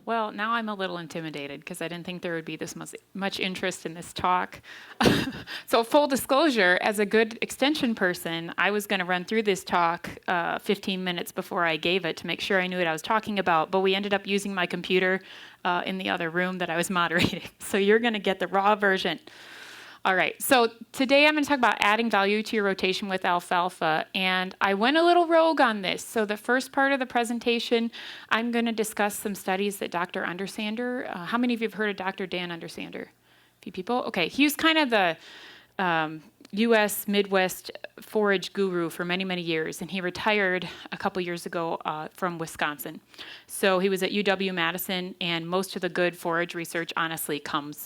Well, now I'm a little intimidated because I didn't think there would be this much interest in this talk. So full disclosure, as a good extension person, I was going to run through this talk 15 minutes before I gave it to make sure I knew what I was talking about, but we ended up using my computer in the other room that I was moderating. So you're going to get the raw version. All right, so today I'm going to talk about adding value to your rotation with alfalfa, and I went a little rogue on this. So the first part of the presentation, I'm going to discuss some studies that Dr. Undersander, how many of you have heard of Dr. Dan Undersander? A few people? Okay, he was kind of the U.S. Midwest forage guru for many, many years, and he retired a couple years ago from Wisconsin. So he was at UW-Madison, and most of the good forage research, honestly,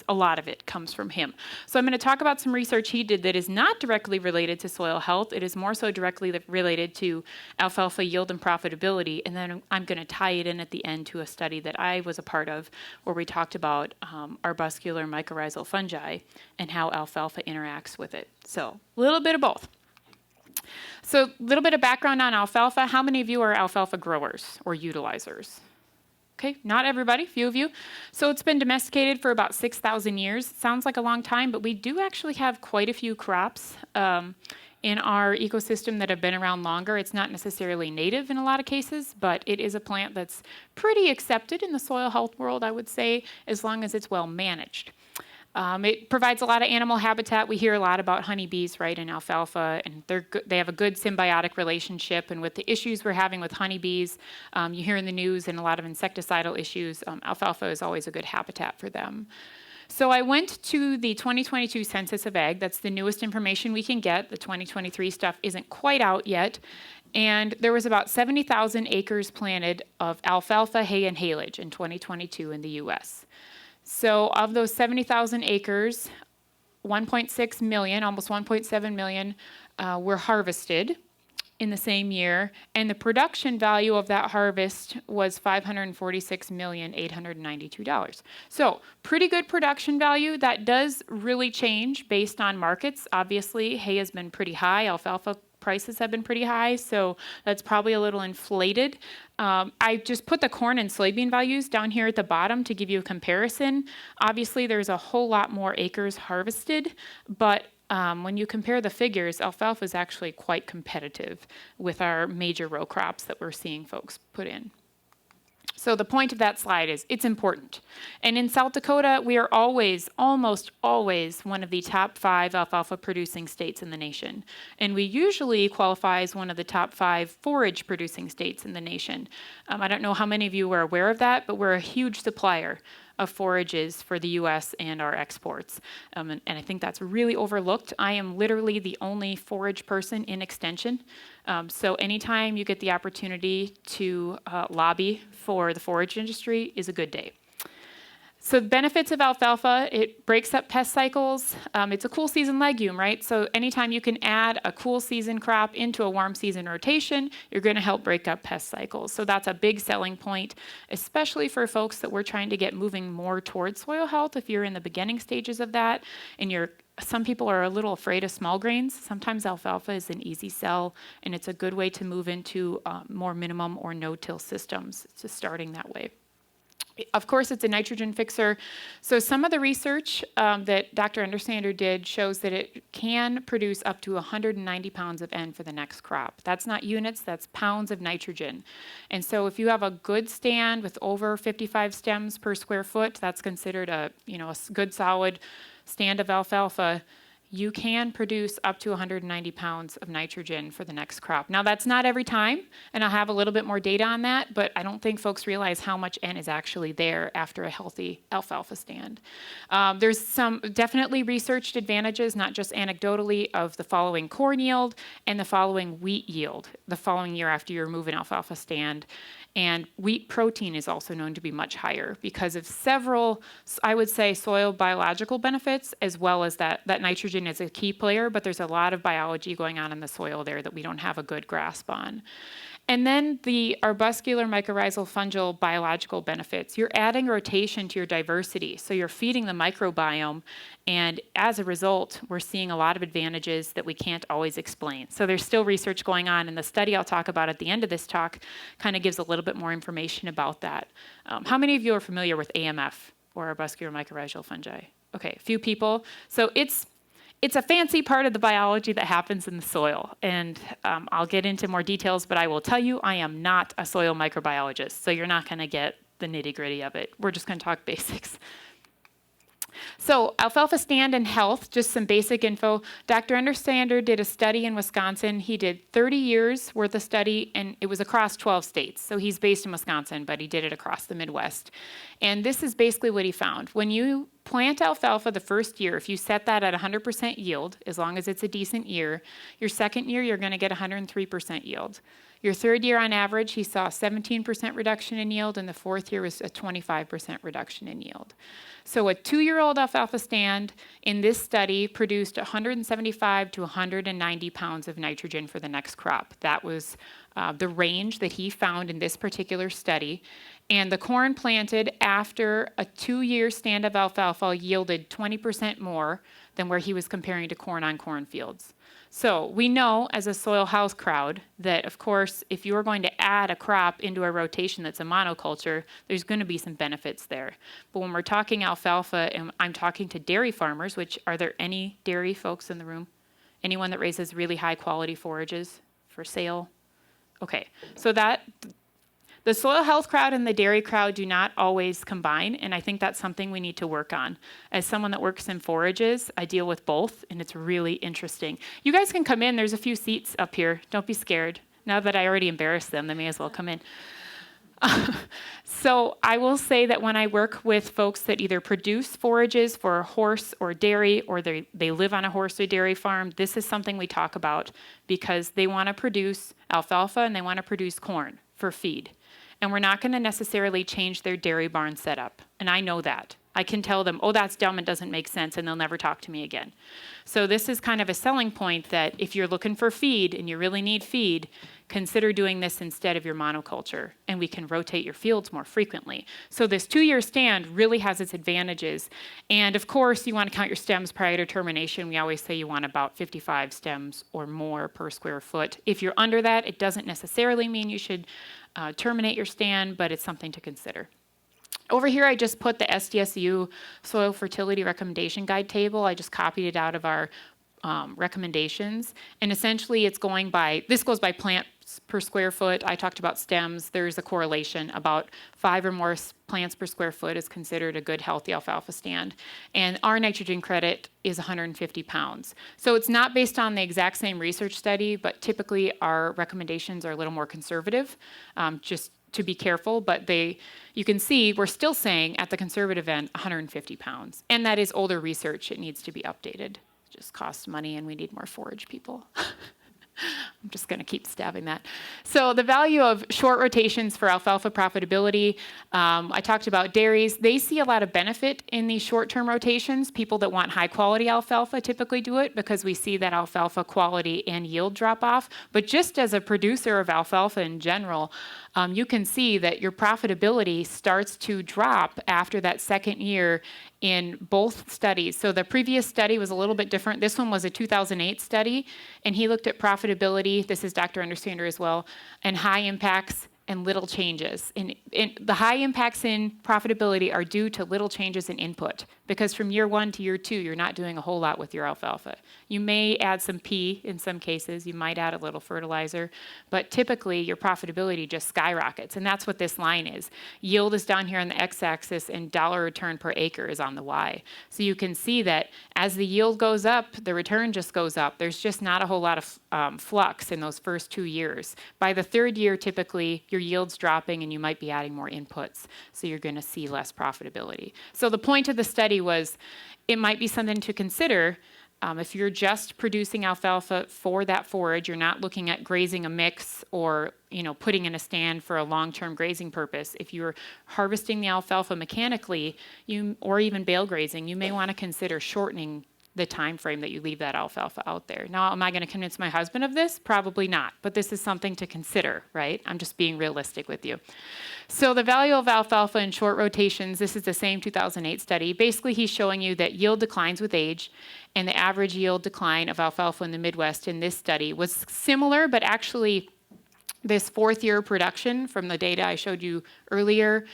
a lot of it comes from him. So I'm going to talk about some research he did that is not directly related to soil health. It is more so directly related to alfalfa yield and profitability, and then I'm going to tie it in at the end to a study that I was a part of where we talked about arbuscular mycorrhizal fungi and how alfalfa interacts with it. So a little bit of both. So a little bit of background on alfalfa. How many of you are alfalfa growers or utilizers? Okay, not everybody, few of you. So it's been domesticated for about 6,000 years. Sounds like a long time, but we do actually have quite a few crops in our ecosystem that have been around longer. It's not necessarily native in a lot of cases, but it is a plant that's pretty accepted in the soil health world, I would say, as long as it's well managed. It provides a lot of animal habitat. We hear a lot about honeybees, right, in alfalfa, and they have a good symbiotic relationship. And with the issues we're having with honeybees, you hear in the news and a lot of insecticidal issues, alfalfa is always a good habitat for them. So I went to the 2022 Census of Ag. That's the newest information we can get. The 2023 stuff isn't quite out yet. And there was about 70,000 acres planted of alfalfa, hay, and haylage in 2022 in the U.S. So of those 70,000 acres, 1.6 million, almost 1.7 million, were harvested in the same year, and the production value of that harvest was $546,892. So pretty good production value. That does really change based on markets. Obviously, hay has been pretty high. Alfalfa prices have been pretty high, so that's probably a little inflated. I just put the corn and soybean values down here at the bottom to give you a comparison. Obviously, there's a whole lot more acres harvested, but when you compare the figures, alfalfa is actually quite competitive with our major row crops that we're seeing folks put in. So the point of that slide is it's important. And in South Dakota, we are almost always, one of the top 5 alfalfa producing states in the nation. And we usually qualify as one of the top 5 forage producing states in the nation. I don't know how many of you are aware of that, but we're a huge supplier of forages for the U.S. and our exports. And I think that's really overlooked. I am literally the only forage person in Extension. So anytime you get the opportunity to lobby for the forage industry is a good day. So the benefits of alfalfa, it breaks up pest cycles. It's a cool season legume, right? So anytime you can add a cool season crop into a warm season rotation, you're going to help break up pest cycles. So that's a big selling point, especially for folks that we're trying to get moving more towards soil health. If you're in the beginning stages of that and some people are a little afraid of small grains. Sometimes alfalfa is an easy sell, and it's a good way to move into more minimum or no-till systems. It's just starting that way. Of course, it's a nitrogen fixer. So some of the research that Dr. Undersander did shows that it can produce up to 190 pounds of N for the next crop. That's not units, that's pounds of nitrogen. And so if you have a good stand with over 55 stems per square foot, that's considered a good solid stand of alfalfa. You can produce up to 190 pounds of nitrogen for the next crop. Now, that's not every time, and I'll have a little bit more data on that, but I don't think folks realize how much N is actually there after a healthy alfalfa stand. There's some definitely researched advantages, not just anecdotally, of the following corn yield and the following wheat yield the following year after you remove an alfalfa stand. And wheat protein is also known to be much higher because of several, I would say, soil biological benefits, as well as that nitrogen is a key player, but there's a lot of biology going on in the soil there that we don't have a good grasp on. And then the arbuscular mycorrhizal fungal biological benefits. You're adding rotation to your diversity, so you're feeding the microbiome, and as a result, we're seeing a lot of advantages that we can't always explain. So there's still research going on, and the study I'll talk about at the end of this talk kind of gives a little bit more information about that. How many of you are familiar with AMF, or arbuscular mycorrhizal fungi? Okay, a few people. So it's a fancy part of the biology that happens in the soil, and I'll get into more details, but I will tell you I am not a soil microbiologist, so you're not going to get the nitty-gritty of it. We're just going to talk basics. So alfalfa stand and health, just some basic info. Dr. Understander did a study in Wisconsin. He did 30 years worth of study, and it was across 12 states. So he's based in Wisconsin, but he did it across the Midwest. And this is basically what he found. When you plant alfalfa the first year, if you set that at 100% yield, as long as it's a decent year, your second year, you're going to get 103% yield. Your third year, on average, he saw a 17% reduction in yield, and the fourth year was a 25% reduction in yield. So a 2-year-old alfalfa stand in this study produced 175 to 190 pounds of nitrogen for the next crop. That was the range that he found in this particular study. And the corn planted after a 2-year stand of alfalfa yielded 20% more than where he was comparing to corn on cornfields. So we know as a soil health crowd that, of course, if you're going to add a crop into a rotation that's a monoculture, there's going to be some benefits there. But when we're talking alfalfa, and I'm talking to dairy farmers, which are there any dairy folks in the room? Anyone that raises really high quality forages for sale? Okay, so the soil health crowd and the dairy crowd do not always combine, and I think that's something we need to work on. As someone that works in forages, I deal with both, and it's really interesting. You guys can come in. There's a few seats up here. Don't be scared. Now that I already embarrassed them, they may as well come in. So I will say that when I work with folks that either produce forages for horse or dairy, or they live on a horse or dairy farm, this is something we talk about because they want to produce alfalfa and they want to produce corn for feed. And we're not going to necessarily change their dairy barn setup. And I know that. I can tell them, oh, that's dumb, it doesn't make sense, and they'll never talk to me again. So this is kind of a selling point that if you're looking for feed and you really need feed, consider doing this instead of your monoculture, and we can rotate your fields more frequently. So this 2-year stand really has its advantages. And of course, you want to count your stems prior to termination. We always say you want about 55 stems or more per square foot. If you're under that, it doesn't necessarily mean you should terminate your stand, but it's something to consider. Over here, I just put the SDSU Soil Fertility Recommendation Guide table. I just copied it out of our recommendations. And essentially, this goes by plants per square foot. I talked about stems. There's a correlation. About 5 or more plants per square foot is considered a good, healthy alfalfa stand. And our nitrogen credit is 150 pounds. So it's not based on the exact same research study, but typically our recommendations are a little more conservative, just to be careful, but you can see we're still saying at the conservative end 150 pounds. And that is older research. It needs to be updated. It just costs money and we need more forage people. I'm just going to keep stabbing that. So the value of short rotations for alfalfa profitability, I talked about dairies. They see a lot of benefit in these short-term rotations. People that want high-quality alfalfa typically do it because we see that alfalfa quality and yield drop off. But just as a producer of alfalfa in general, you can see that your profitability starts to drop after that second year in both studies. So the previous study was a little bit different. This one was a 2008 study, and he looked at profitability. This is Dr. Understander as well, and high impacts and little changes. And the high impacts in profitability are due to little changes in input, because from year 1 to year 2, you're not doing a whole lot with your alfalfa. You may add some P in some cases, you might add a little fertilizer, but typically your profitability just skyrockets, and that's what this line is. Yield is down here on the x-axis, and dollar return per acre is on the y. So you can see that as the yield goes up, the return just goes up. There's just not a whole lot of flux in those first 2 years. By the third year, typically, your yield's dropping and you might be adding more inputs, so you're going to see less profitability. So the point of the study was it might be something to consider. If you're just producing alfalfa for that forage, you're not looking at grazing a mix or putting in a stand for a long-term grazing purpose. If you're harvesting the alfalfa mechanically, or even bale grazing, you may want to consider shortening the time frame that you leave that alfalfa out there. Now, am I going to convince my husband of this? Probably not, but this is something to consider, right? I'm just being realistic with you. So the value of alfalfa in short rotations, this is the same 2008 study. Basically, he's showing you that yield declines with age, and the average yield decline of alfalfa in the Midwest in this study was similar, but actually this fourth year production from the data I showed you earlier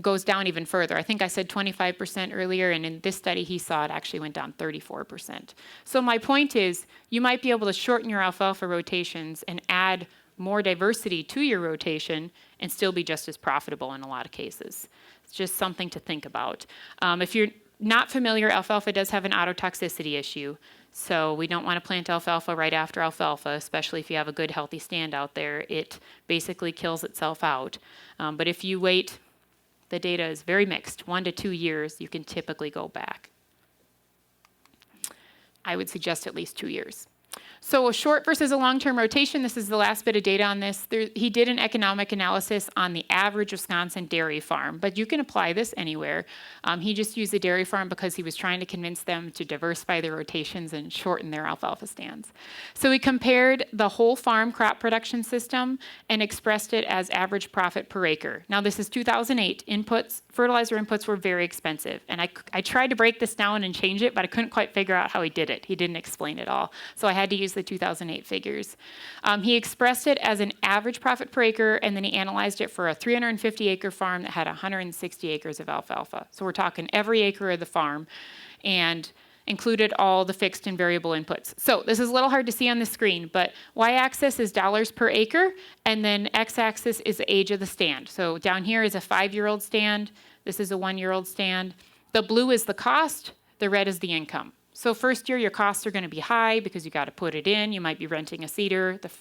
goes down even further. I think I said 25% earlier, and in this study he saw it actually went down 34%. So my point is, you might be able to shorten your alfalfa rotations and add more diversity to your rotation and still be just as profitable in a lot of cases. It's just something to think about. If you're not familiar, alfalfa does have an autotoxicity issue. So we don't want to plant alfalfa right after alfalfa, especially if you have a good healthy stand out there. It basically kills itself out. But if you wait, the data is very mixed. 1 to 2 years, you can typically go back. I would suggest at least 2 years. So a short versus a long-term rotation, this is the last bit of data on this. He did an economic analysis on the average Wisconsin dairy farm, but you can apply this anywhere. He just used the dairy farm because he was trying to convince them to diversify their rotations and shorten their alfalfa stands. So he compared the whole farm crop production system and expressed it as average profit per acre. Now this is 2008. Fertilizer inputs were very expensive, and I tried to break this down and change it, but I couldn't quite figure out how he did it. He didn't explain it all. So I had to use the 2008 figures. He expressed it as an average profit per acre, and then he analyzed it for a 350-acre farm that had 160 acres of alfalfa. So we're talking every acre of the farm, and included all the fixed and variable inputs. So this is a little hard to see on the screen, but y-axis is dollars per acre, and then x-axis is the age of the stand. So down here is a 5-year-old stand. This is a 1-year-old stand. The blue is the cost. The red is the income. So first year, your costs are going to be high because you got to put it in. You might be renting a seeder, the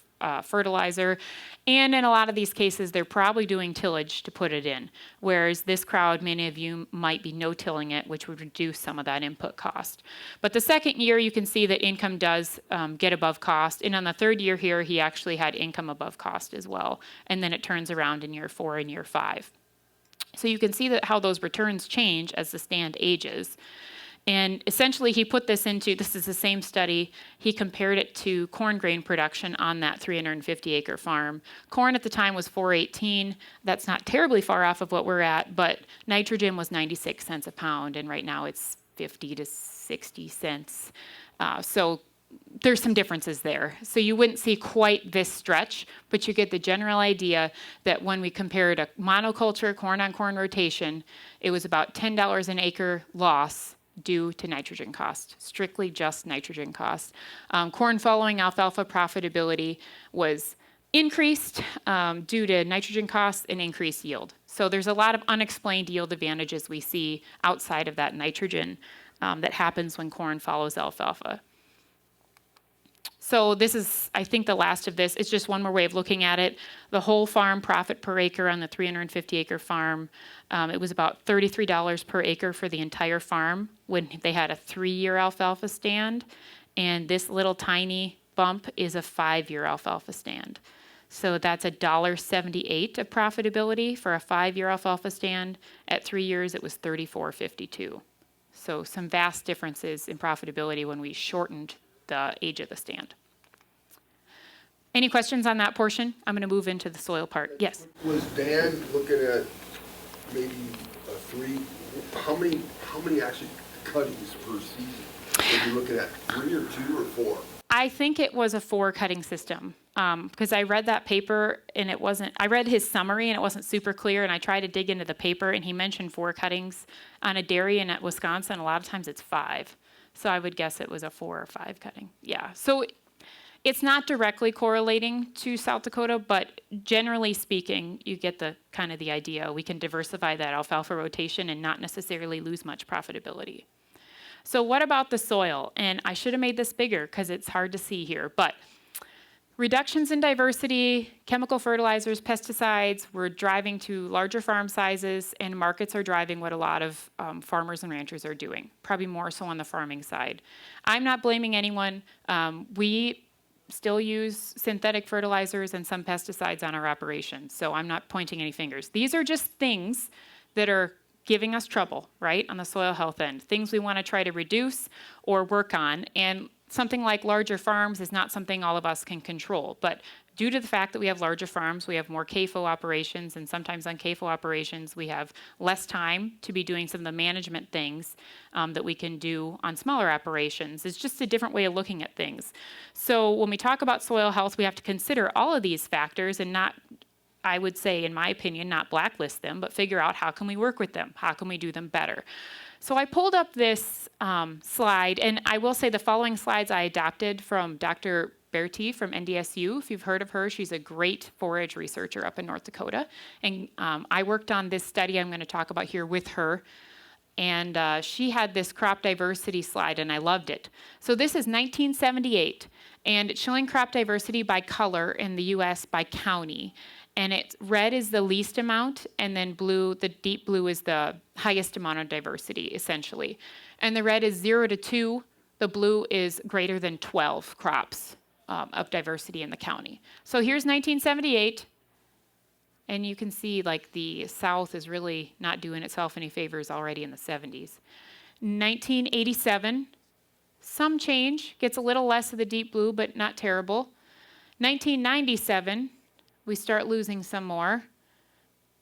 fertilizer, and in a lot of these cases, they're probably doing tillage to put it in. Whereas this crowd, many of you might be no-tilling it, which would reduce some of that input cost. But the second year, you can see that income does get above cost. And on the third year here, he actually had income above cost as well. And then it turns around in year 4 and year 5. So you can see that how those returns change as the stand ages. And essentially, he put this into, this is the same study, he compared it to corn grain production on that 350-acre farm. Corn at the time was $4.18. That's not terribly far off of what we're at, but nitrogen was 96 cents a pound, and right now it's 50 to 60 cents. So there's some differences there. So you wouldn't see quite this stretch, but you get the general idea that when we compared a monoculture corn-on-corn rotation, it was about $10 an acre loss due to nitrogen cost, strictly just nitrogen cost. Corn following alfalfa profitability was increased due to nitrogen costs and increased yield. So there's a lot of unexplained yield advantages we see outside of that nitrogen that happens when corn follows alfalfa. So this is, I think, the last of this. It's just one more way of looking at it. The whole farm profit per acre on the 350-acre farm, it was about $33 per acre for the entire farm when they had a 3-year alfalfa stand. And this little tiny bump is a 5-year alfalfa stand. So that's $1.78 of profitability for a 5-year alfalfa stand. At 3 years, it was $34.52. So some vast differences in profitability when we shortened the age of the stand. Any questions on that portion? I'm going to move into the soil part. Yes? Was Dan looking at maybe how many actually cuttings per season? Was he looking at 3 or 2 or 4? I think it was a 4 cutting system because I read that paper and it wasn't, I read his summary and it wasn't super clear, and I tried to dig into the paper and he mentioned 4 cuttings on a dairy, and at Wisconsin a lot of times it's 5. So I would guess it was a 4 or 5 cutting. Yeah. So it's not directly correlating to South Dakota, but generally speaking, you get the kind of the idea. We can diversify that alfalfa rotation and not necessarily lose much profitability. So what about the soil? And I should have made this bigger because it's hard to see here, but reductions in diversity, chemical fertilizers, pesticides, we're driving to larger farm sizes, and markets are driving what a lot of farmers and ranchers are doing, probably more so on the farming side. I'm not blaming anyone. We still use synthetic fertilizers and some pesticides on our operations, so I'm not pointing any fingers. These are just things that are giving us trouble, right, on the soil health end, things we want to try to reduce or work on. And something like larger farms is not something all of us can control. But due to the fact that we have larger farms, we have more CAFO operations, and sometimes on CAFO operations, we have less time to be doing some of the management things that we can do on smaller operations. It's just a different way of looking at things. So when we talk about soil health, we have to consider all of these factors and not, I would say, in my opinion, not blacklist them, but figure out how can we work with them? How can we do them better? So I pulled up this slide, and I will say the following slides I adopted from Dr. Bertie from NDSU. If you've heard of her, she's a great forage researcher up in North Dakota. And I worked on this study I'm going to talk about here with her. And she had this crop diversity slide, and I loved it. So this is 1978, and it's showing crop diversity by color in the U.S. by county. And it's red is the least amount, and then blue, the deep blue, is the highest amount of diversity, essentially. And the red is 0 to 2. The blue is greater than 12 crops of diversity in the county. So here's 1978. And you can see like the South is really not doing itself any favors already in the 70s. 1987, some change, gets a little less of the deep blue, but not terrible. 1997, we start losing some more.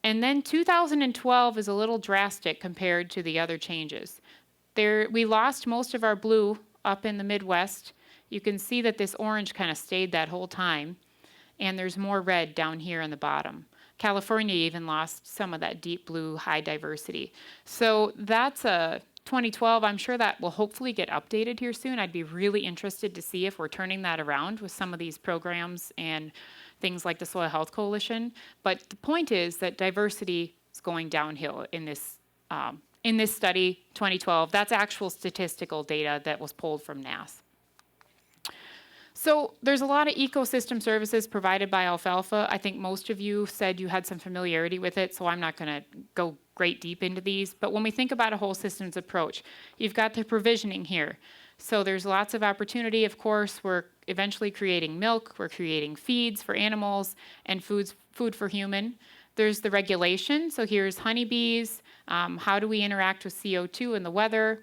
And then 2012 is a little drastic compared to the other changes. We lost most of our blue up in the Midwest. You can see that this orange kind of stayed that whole time. And there's more red down here on the bottom. California even lost some of that deep blue high diversity. So that's a 2012. I'm sure that will hopefully get updated here soon. I'd be really interested to see if we're turning that around with some of these programs and things like the Soil Health Coalition. But the point is that diversity is going downhill in this study, 2012. That's actual statistical data that was pulled from NASS. So there's a lot of ecosystem services provided by alfalfa. I think most of you said you had some familiarity with it, so I'm not going to go great deep into these. But when we think about a whole systems approach, you've got the provisioning here. So there's lots of opportunity. Of course, we're eventually creating milk, we're creating feeds for animals, and food for human. There's the regulation. So here's honeybees. How do we interact with CO2 and the weather?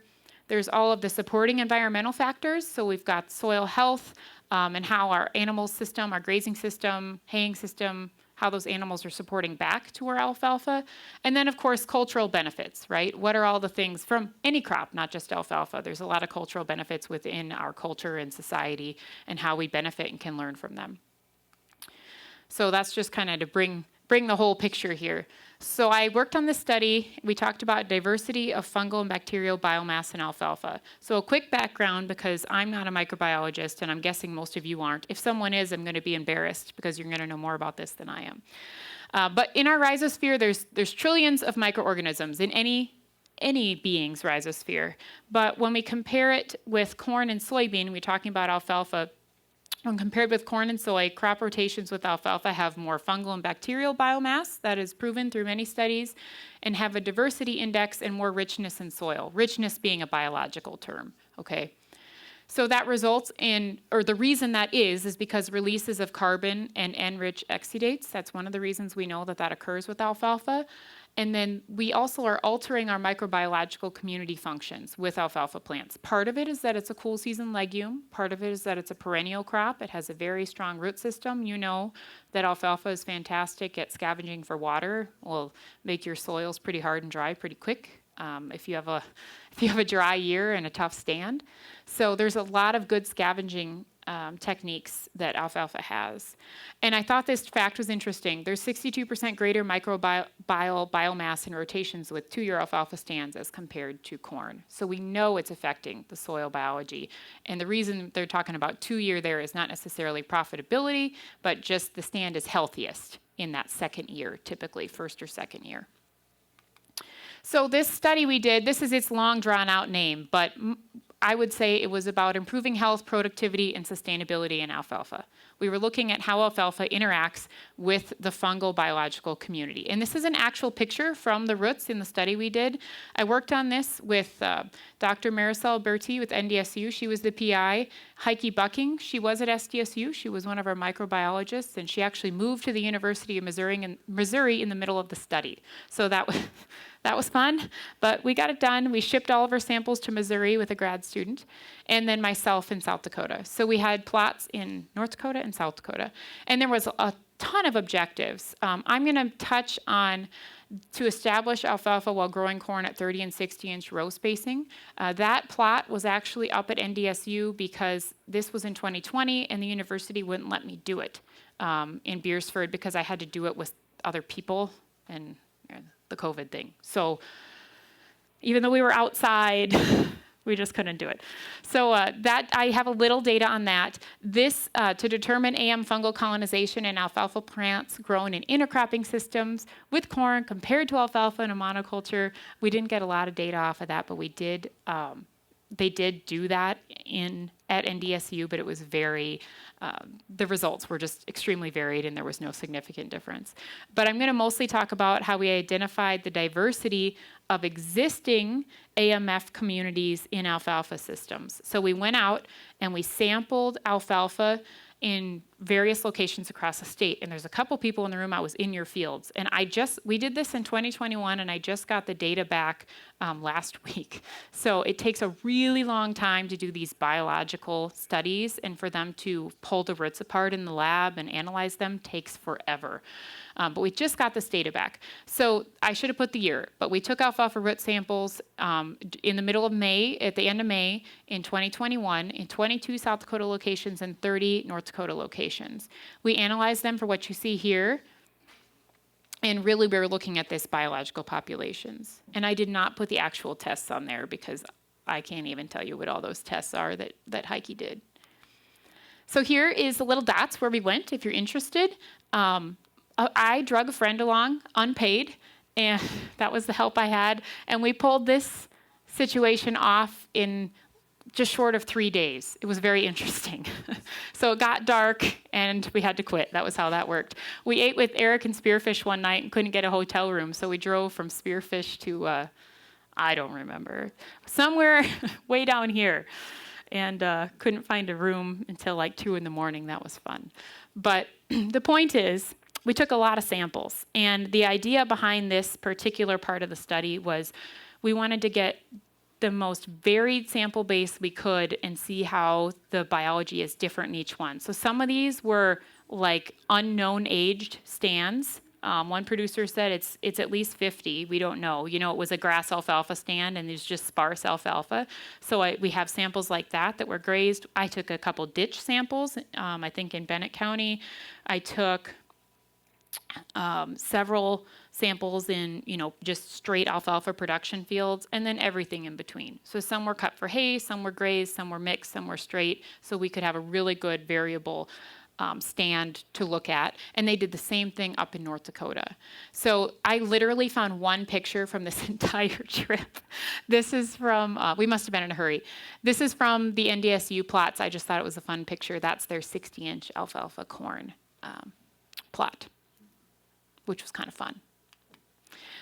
There's all of the supporting environmental factors. So we've got soil health, and how our animal system, our grazing system, haying system, how those animals are supporting back to our alfalfa. And then, of course, cultural benefits, right? What are all the things from any crop, not just alfalfa? There's a lot of cultural benefits within our culture and society and how we benefit and can learn from them. So that's just kind of to bring the whole picture here. So I worked on this study. We talked about diversity of fungal and bacterial biomass in alfalfa. So a quick background, because I'm not a microbiologist, and I'm guessing most of you aren't. If someone is, I'm going to be embarrassed, because you're going to know more about this than I am. But in our rhizosphere, there's trillions of microorganisms in any being's rhizosphere. But when we compare it with corn and soybean, we're talking about alfalfa. When compared with corn and soy, crop rotations with alfalfa have more fungal and bacterial biomass, that is proven through many studies, and have a diversity index and more richness in soil, richness being a biological term, okay? So that results in, or the reason that is because releases of carbon and N-rich exudates. That's one of the reasons we know that that occurs with alfalfa. And then we also are altering our microbiological community functions with alfalfa plants. Part of it is that it's a cool season legume. Part of it is that it's a perennial crop. It has a very strong root system. You know that alfalfa is fantastic at scavenging for water. Will make your soils pretty hard and dry pretty quick if you have a dry year and a tough stand. So there's a lot of good scavenging techniques that alfalfa has. And I thought this fact was interesting. There's 62% greater microbial biomass in rotations with 2-year alfalfa stands as compared to corn. So we know it's affecting the soil biology. And the reason they're talking about 2-year there is not necessarily profitability, but just the stand is healthiest in that second year, typically first or second year. So this study we did, this is its long drawn out name, but I would say it was about improving health, productivity, and sustainability in alfalfa. We were looking at how alfalfa interacts with the fungal biological community. And this is an actual picture from the roots in the study we did. I worked on this with Dr. Sara Bauder with NDSU. She was the PI. Heike Bucking, she was at SDSU. She was one of our microbiologists, and she actually moved to the University of Missouri in the middle of the study. So that that was fun, but we got it done. We shipped all of our samples to Missouri with a grad student, and then myself in South Dakota. So we had plots in North Dakota and South Dakota, and there was a ton of objectives. I'm going to touch on to establish alfalfa while growing corn at 30 and 60-inch row spacing. That plot was actually up at NDSU because this was in 2020, and the university wouldn't let me do it in Beersford because I had to do it with other people and the COVID thing. So even though we were outside, we just couldn't do it. So that I have a little data on that. This, to determine AM fungal colonization in alfalfa plants grown in intercropping systems with corn compared to alfalfa in a monoculture, we didn't get a lot of data off of that, but we did. They did do that at NDSU, but it was very, the results were just extremely varied and there was no significant difference. But I'm going to mostly talk about how we identified the diversity of existing AMF communities in alfalfa systems. So we went out and we sampled alfalfa in various locations across the state. And there's a couple people in the room, I was in your fields. And we did this in 2021, and I just got the data back last week. So it takes a really long time to do these biological studies, and for them to pull the roots apart in the lab and analyze them takes forever. But we just got this data back. So I should have put the year, but we took alfalfa root samples in the middle of May, at the end of May in 2021, in 22 South Dakota locations and 30 North Dakota locations. We analyzed them for what you see here, and really we were looking at this biological populations. And I did not put the actual tests on there because I can't even tell you what all those tests are that Heike did. So here is the little dots where we went, if you're interested. I drug a friend along, unpaid, and that was the help I had. And we pulled this situation off in just short of 3 days. It was very interesting. So it got dark, and we had to quit. That was how that worked. We ate with Eric and Spearfish one night and couldn't get a hotel room, so we drove from Spearfish to, I don't remember, somewhere way down here, and couldn't find a room until like 2 in the morning. That was fun. But the point is, we took a lot of samples, and the idea behind this particular part of the study was we wanted to get the most varied sample base we could and see how the biology is different in each one. So some of these were like unknown aged stands. One producer said it's at least 50. We don't know. You know, it was a grass alfalfa stand and there's just sparse alfalfa. So we have samples like that were grazed. I took a couple ditch samples, I think in Bennett County. I took several samples in, just straight alfalfa production fields, and then everything in between. So some were cut for hay, some were grazed, some were mixed, some were straight, so we could have a really good variable stand to look at. And they did the same thing up in North Dakota. So I literally found one picture from this entire trip. This is from, we must have been in a hurry. This is from the NDSU plots. I just thought it was a fun picture. That's their 60-inch alfalfa corn plot, which was kind of fun.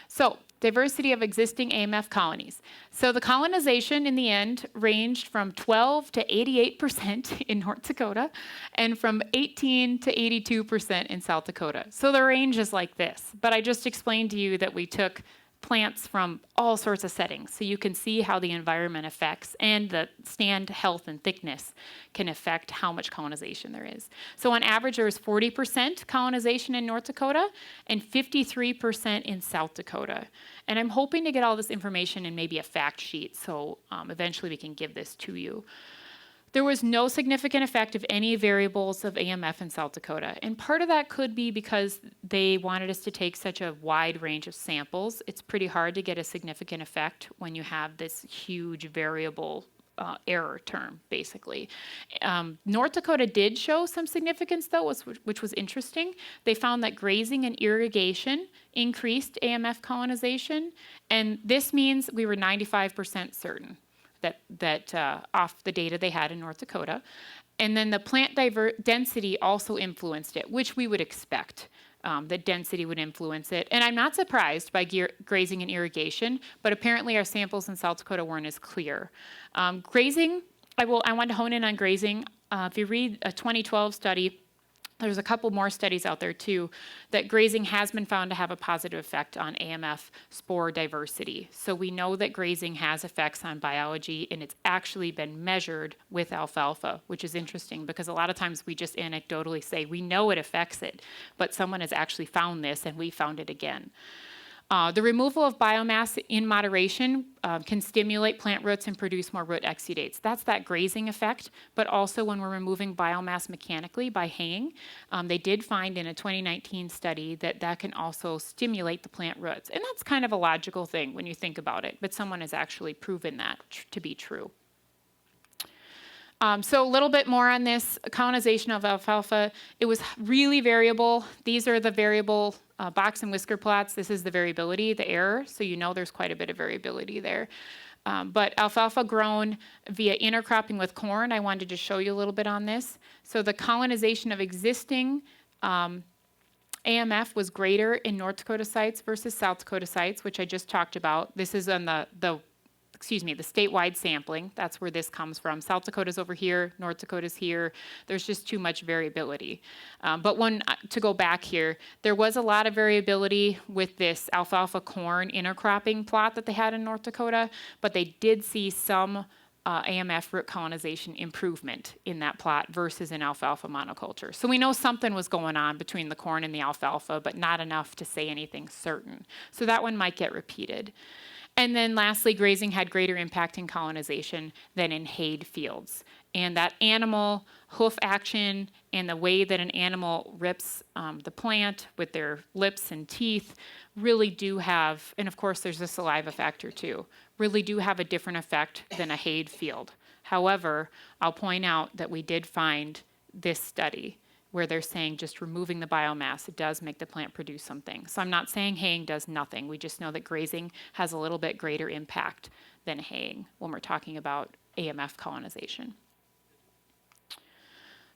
So, diversity of existing AMF colonies. So the colonization in the end ranged from 12 to 88% in North Dakota and from 18 to 82% in South Dakota. So the range is like this. But I just explained to you that we took plants from all sorts of settings, so you can see how the environment affects, and the stand health and thickness can affect how much colonization there is. So on average, there was 40% colonization in North Dakota and 53% in South Dakota. And I'm hoping to get all this information in maybe a fact sheet, so eventually we can give this to you. There was no significant effect of any variables of AMF in South Dakota. And part of that could be because they wanted us to take such a wide range of samples. It's pretty hard to get a significant effect when you have this huge variable error term, basically. North Dakota did show some significance, though, which was interesting. They found that grazing and irrigation increased AMF colonization. And this means we were 95% certain that off the data they had in North Dakota. And then the plant density also influenced it, which we would expect. That density would influence it. And I'm not surprised by grazing and irrigation, but apparently our samples in South Dakota weren't as clear. Grazing, I want to hone in on grazing. If you read a 2012 study, There's a couple more studies out there too that grazing has been found to have a positive effect on AMF spore diversity. So we know that grazing has effects on biology, and it's actually been measured with alfalfa, which is interesting because a lot of times we just anecdotally say we know it affects it, but someone has actually found this and we found it again. The removal of biomass in moderation can stimulate plant roots and produce more root exudates. That's that grazing effect, but also when we're removing biomass mechanically by haying, they did find in a 2019 study that that can also stimulate the plant roots. And that's kind of a logical thing when you think about it, but someone has actually proven that to be true. So a little bit more on this colonization of alfalfa. It was really variable. These are the variable box and whisker plots. This is the variability, the error. So you know there's quite a bit of variability there. But alfalfa grown via intercropping with corn, I wanted to show you a little bit on this. So the colonization of existing AMF was greater in North Dakota sites versus South Dakota sites, which I just talked about. This is on the statewide sampling. That's where this comes from. South Dakota's over here, North Dakota's here. There's just too much variability. But to go back here, there was a lot of variability with this alfalfa corn intercropping plot that they had in North Dakota, but they did see some AMF root colonization improvement in that plot versus an alfalfa monoculture. So we know something was going on between the corn and the alfalfa, but not enough to say anything certain. So that one might get repeated. And then lastly, grazing had greater impact in colonization than in hayed fields. And that animal hoof action and the way that an animal rips the plant with their lips and teeth really do have, and of course there's a saliva factor too, really do have a different effect than a hayed field. However, I'll point out that we did find this study where they're saying just removing the biomass, it does make the plant produce something. So I'm not saying haying does nothing. We just know that grazing has a little bit greater impact than haying when we're talking about AMF colonization.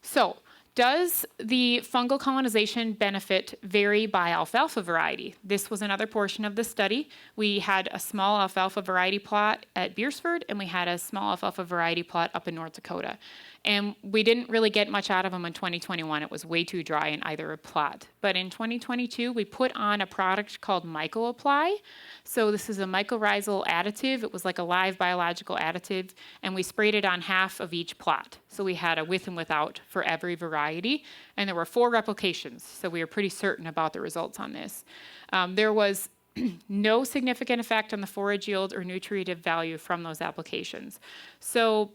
So, does the fungal colonization benefit vary by alfalfa variety? This was another portion of the study. We had a small alfalfa variety plot at Beersford, and we had a small alfalfa variety plot up in North Dakota. And we didn't really get much out of them in 2021. It was way too dry in either plot. But in 2022, we put on a product called MycoApply. So this is a mycorrhizal additive. It was like a live biological additive, and we sprayed it on half of each plot. So we had a with and without for every variety, and there were 4 replications. So we were pretty certain about the results on this. There was no significant effect on the forage yield or nutritive value from those applications. So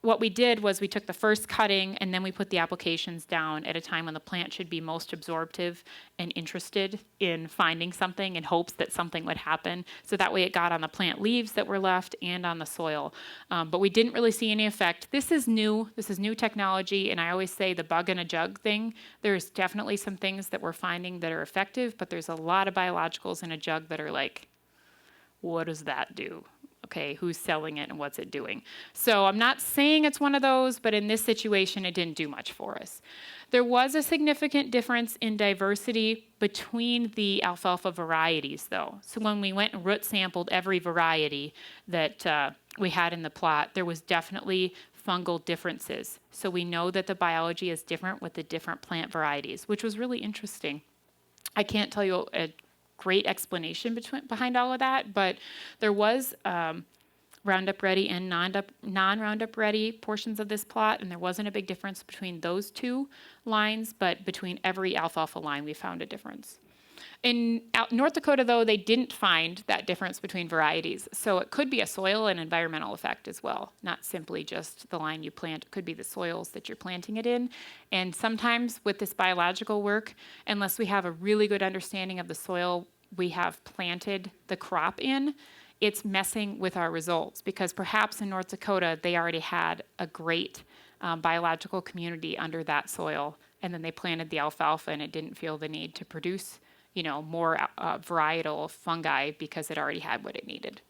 what we did was we took the first cutting and then we put the applications down at a time when the plant should be most absorptive and interested in finding something in hopes that something would happen. So that way it got on the plant leaves that were left and on the soil. But we didn't really see any effect. This is new technology, and I always say the bug in a jug thing. There's definitely some things that we're finding that are effective, but there's a lot of biologicals in a jug that are like, what does that do? Okay, who's selling it and what's it doing? So I'm not saying it's one of those, but in this situation, it didn't do much for us. There was a significant difference in diversity between the alfalfa varieties, though. So when we went and root sampled every variety that we had in the plot, there was definitely fungal differences. So we know that the biology is different with the different plant varieties, which was really interesting. I can't tell you a great explanation behind all of that, but there was Roundup Ready and non-Roundup Ready portions of this plot, and there wasn't a big difference between those 2 lines, but between every alfalfa line we found a difference. In North Dakota, though, they didn't find that difference between varieties, so it could be a soil and environmental effect as well, not simply just the line you plant. It could be the soils that you're planting it in, and sometimes with this biological work, unless we have a really good understanding of the soil we have planted the crop in, it's messing with our results, because perhaps in North Dakota, they already had a great biological community under that soil, and then they planted the alfalfa and it didn't feel the need to produce more varietal fungi because it already had what it needed.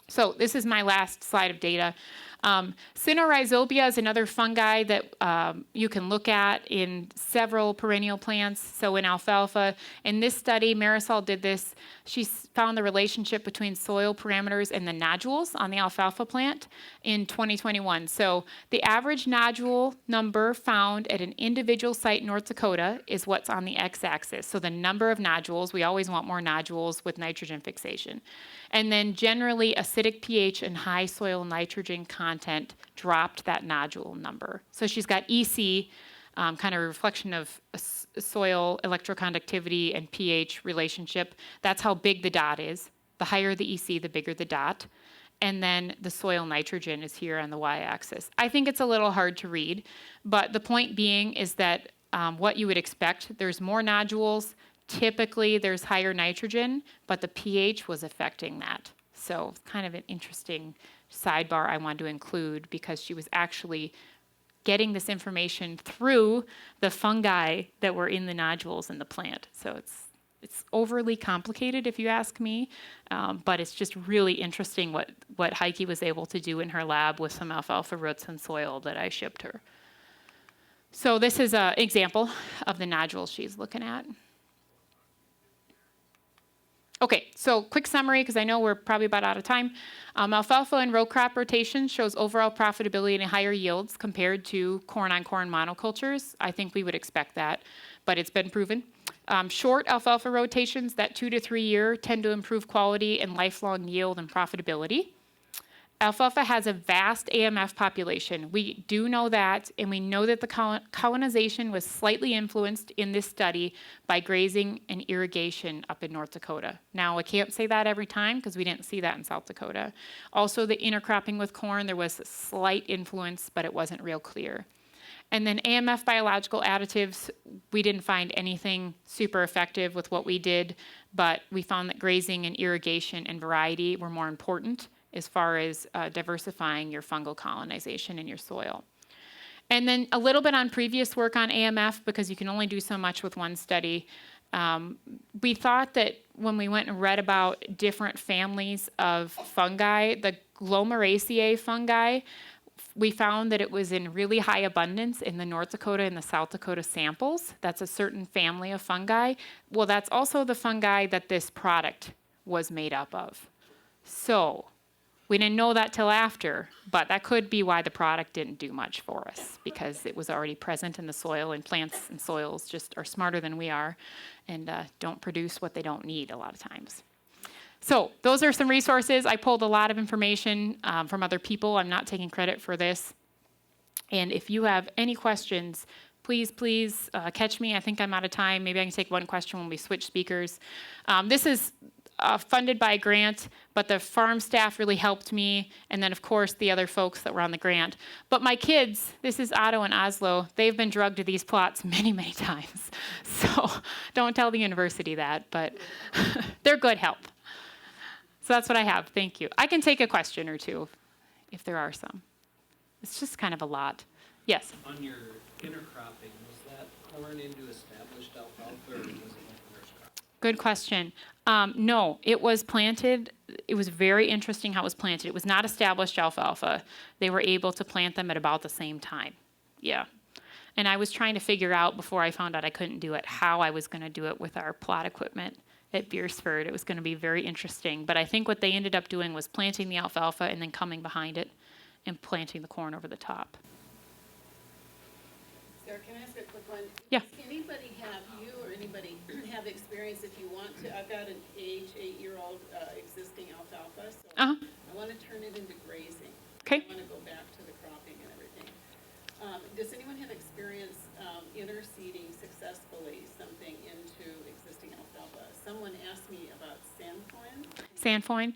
So this is my last slide of data. Cynorhizobia is another fungi that you can look at in several perennial plants. So in alfalfa, in this study, Marisol did this. She found the relationship between soil parameters and the nodules on the alfalfa plant in 2021. So the average nodule number found at an individual site in North Dakota is what's on the x-axis. So the number of nodules, we always want more nodules with nitrogen fixation. And then generally acidic pH and high soil nitrogen content dropped that nodule number. So she's got EC, kind of a reflection of soil electroconductivity and pH relationship. That's how big the dot is. The higher the EC, the bigger the dot. And then the soil nitrogen is here on the y-axis. I think it's a little hard to read, but the point being is that what you would expect, there's more nodules. Typically, there's higher nitrogen, but the pH was affecting that. So it's kind of an interesting sidebar I wanted to include because she was actually getting this information through the fungi that were in the nodules in the plant. So it's overly complicated if you ask me, but it's just really interesting what Heike was able to do in her lab with some alfalfa roots and soil that I shipped her. So this is an example of the nodules she's looking at. Okay, so quick summary, because I know we're probably about out of time. Alfalfa and row crop rotation shows overall profitability and higher yields compared to corn-on-corn monocultures. I think we would expect that, but it's been proven. Short alfalfa rotations, that 2 to 3 year, tend to improve quality and lifelong yield and profitability. Alfalfa has a vast AMF population. We do know that, and we know that the colonization was slightly influenced in this study by grazing and irrigation up in North Dakota. Now, I can't say that every time because we didn't see that in South Dakota. Also, the intercropping with corn, there was a slight influence, but it wasn't real clear. And then AMF biological additives, we didn't find anything super effective with what we did, but we found that grazing and irrigation and variety were more important as far as diversifying your fungal colonization in your soil. And then a little bit on previous work on AMF, because you can only do so much with one study. We thought that when we went and read about different families of fungi, the Glomeraceae fungi, we found that it was in really high abundance in the North Dakota and the South Dakota samples. That's a certain family of fungi. Well, that's also the fungi that this product was made up of. So we didn't know that till after, but that could be why the product didn't do much for us, because it was already present in the soil, and plants and soils just are smarter than we are and don't produce what they don't need a lot of times. So those are some resources. I pulled a lot of information from other people. I'm not taking credit for this. And if you have any questions, please catch me. I think I'm out of time. Maybe I can take one question when we switch speakers. This is funded by a grant, but the farm staff really helped me, and then of course the other folks that were on the grant. But my kids, this is Otto and Oslo, they've been drugged to these plots many, many times. So don't tell the university that, but they're good help. So that's what I have. Thank you. I can take a question or two if there are some. It's just kind of a lot. Yes? On your intercropping, was that corn into established alfalfa, or was it like a first crop? Good question. No, it was planted. It was very interesting how it was planted. It was not established alfalfa. They were able to plant them at about the same time. Yeah. And I was trying to figure out, before I found out I couldn't do it, how I was going to do it with our plot equipment at Beersford. It was going to be very interesting. But I think what they ended up doing was planting the alfalfa and then coming behind it and planting the corn over the top. Sarah, can I ask a quick one? Yeah. Does anybody have, you or anybody have experience, if you want to, I've got an 8-year-old existing alfalfa, so Uh-huh. I want to turn it into grazing. Okay. I want to go back to the cropping and everything. Does anyone have experience interseeding successfully something into existing alfalfa? Someone asked me about Sandfoin. Sandfoin.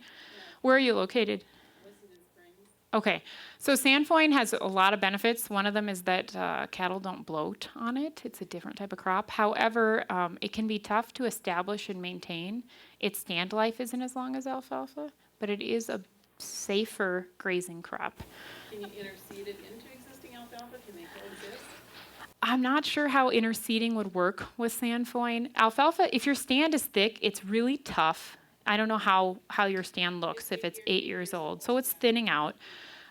Where are you located? Washington Springs. Okay, so Sandfoin has a lot of benefits. One of them is that cattle don't bloat on it. It's a different type of crop. However, it can be tough to establish and maintain. Its stand life isn't as long as alfalfa, but it is a safer grazing crop. Can you interseed it into existing alfalfa? Can they coexist? I'm not sure how interseeding would work with Sandfoin. Alfalfa, if your stand is thick, it's really tough. I don't know how your stand looks if it's 8 years old. So it's thinning out.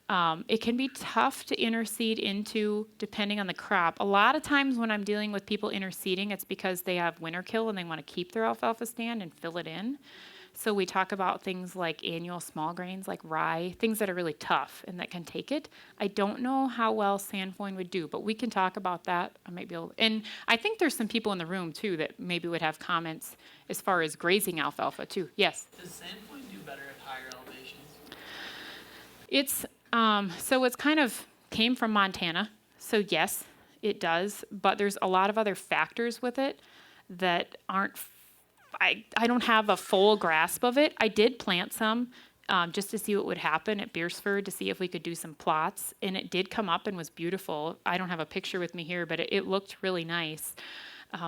It can be tough to interseed into depending on the crop. A lot of times when I'm dealing with people interseeding, it's because they have winter kill and they want to keep their alfalfa stand and fill it in. So we talk about things like annual small grains like rye, things that are really tough and that can take it. I don't know how well Sandfoin would do, but we can talk about that. I might be able, and I think there's some people in the room too that maybe would have comments as far as grazing alfalfa too. Yes? Does Sandpoint do better at higher elevations? It's so it's kind of came from Montana, so yes, it does. But there's a lot of other factors with it that aren't. I don't have a full grasp of it. I did plant some just to see what would happen at Beersford to see if we could do some plots, and it did come up and was beautiful. I don't have a picture with me here, but it looked really nice.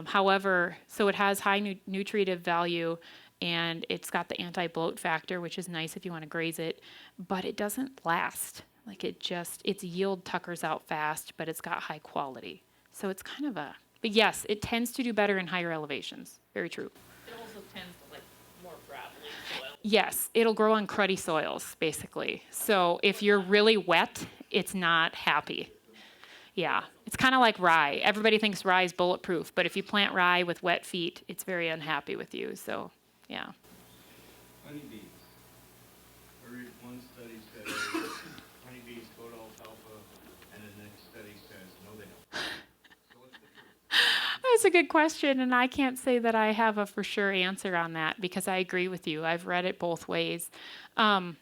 However, so it has high nutritive value. And it's got the anti-bloat factor, which is nice if you want to graze it, but it doesn't last. Like its yield tuckers out fast, but it's got high quality. So it's kind of but yes, it tends to do better in higher elevations. Very true. It also tends to like more gravelly soil. Yes, it'll grow on cruddy soils, basically. So if you're really wet, it's not happy. Yeah, it's kind of like rye. Everybody thinks rye is bulletproof, but if you plant rye with wet feet, it's very unhappy with you. So. Yeah. Honeybees. I read one study says honeybees go to alfalfa, and the next study says no, they don't. So what's the truth? That's a good question, and I can't say that I have a for sure answer on that because I agree with you. I've read it both ways. Does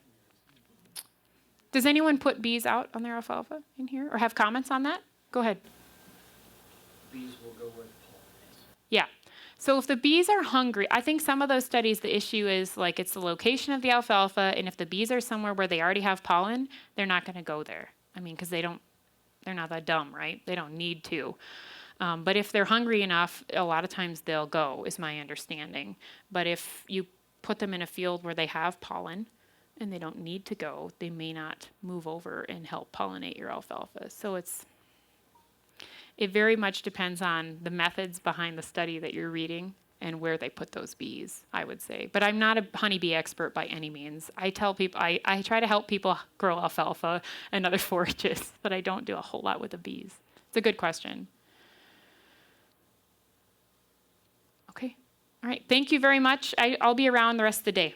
anyone put bees out on their alfalfa in here or have comments on that? Go ahead. Bees will go where the pollen is. Yeah. So if the bees are hungry, I think some of those studies, the issue is like it's the location of the alfalfa, and if the bees are somewhere where they already have pollen, they're not going to go there. I mean, because they're not that dumb, right? They don't need to. But if they're hungry enough, a lot of times they'll go, is my understanding. But if you put them in a field where they have pollen and they don't need to go, they may not move over and help pollinate your alfalfa. So it very much depends on the methods behind the study that you're reading and where they put those bees, I would say. But I'm not a honeybee expert by any means. I tell people, I try to help people grow alfalfa and other forages, but I don't do a whole lot with the bees. It's a good question. Okay. All right. Thank you very much. I'll be around the rest of the day.